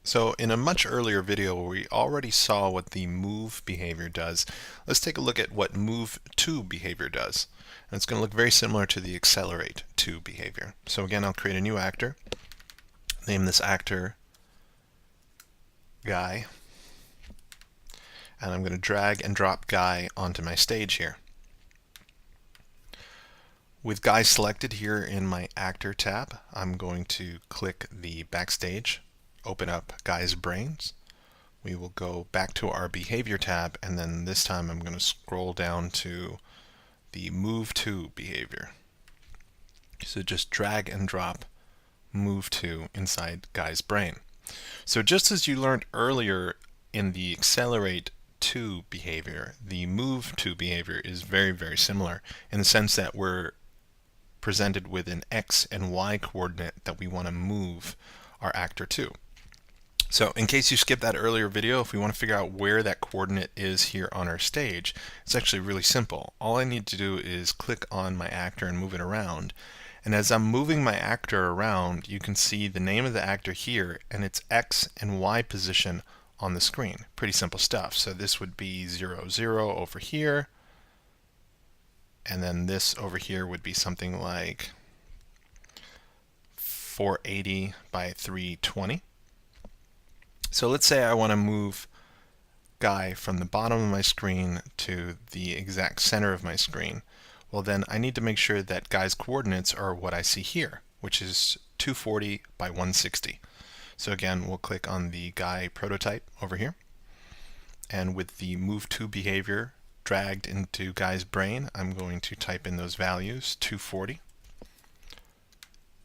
So in a much earlier video where we already saw what the move behavior does, let's take a look at what move to behavior does. And it's going to look very similar to the accelerate to behavior. So again, I'll create a new actor, name this actor Guy, and I'm going to drag and drop Guy onto my stage here. With Guy selected here in my Actor tab, I'm going to click the Backstage, open up Guy's Brains. We will go back to our Behavior tab, and then this time I'm going to scroll down to the Move To behavior. So just drag and drop Move To inside Guy's brain. So just as you learned earlier in the Accelerate To behavior, the Move To behavior is very, very similar in the sense that we're presented with an X and Y coordinate that we want to move our actor to. So in case you skipped that earlier video, if we want to figure out where that coordinate is here on our stage, it's actually really simple. All I need to do is click on my actor and move it around. And as I'm moving my actor around, you can see the name of the actor here and its X and Y position on the screen. Pretty simple stuff. So this would be 0, 0 over here. And then this over here would be something like 480 by 320. So let's say I want to move Guy from the bottom of my screen to the exact center of my screen. Well, then I need to make sure that Guy's coordinates are what I see here, which is 240 by 160. So again, we'll click on the Guy prototype over here. And with the Move To behavior dragged into Guy's brain, I'm going to type in those values, 240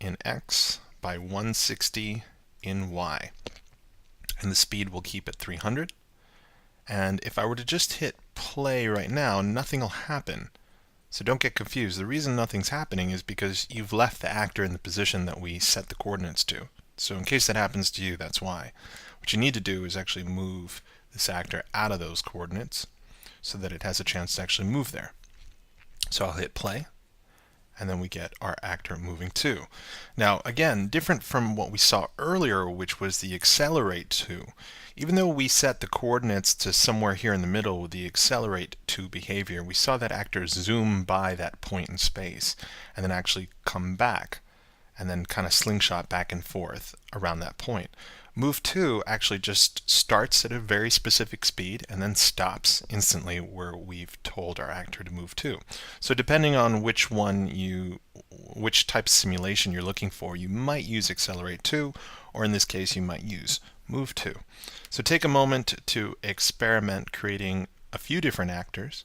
in X by 160 in Y. And the speed will keep at 300. And if I were to just hit play right now, nothing will happen. So don't get confused. The reason nothing's happening is because you've left the actor in the position that we set the coordinates to. So in case that happens to you, that's why. What you need to do is actually move this actor out of those coordinates so that it has a chance to actually move there. So I'll hit play, and then we get our actor moving to. Now again, different from what we saw earlier, which was the accelerate to. Even though we set the coordinates to somewhere here in the middle with the accelerate to behavior, we saw that actor zoom by that point in space and then actually come back and then kind of slingshot back and forth around that point. Move To actually just starts at a very specific speed and then stops instantly where we've told our actor to move to. So depending on which type of simulation you're looking for, you might use Accelerate To, or in this case you might use Move To. So take a moment to experiment creating a few different actors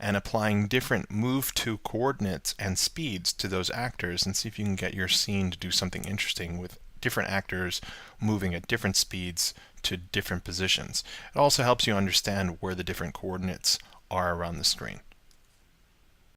and applying different Move To coordinates and speeds to those actors, and see if you can get your scene to do something interesting with different actors moving at different speeds to different positions. It also helps you understand where the different coordinates are around the screen.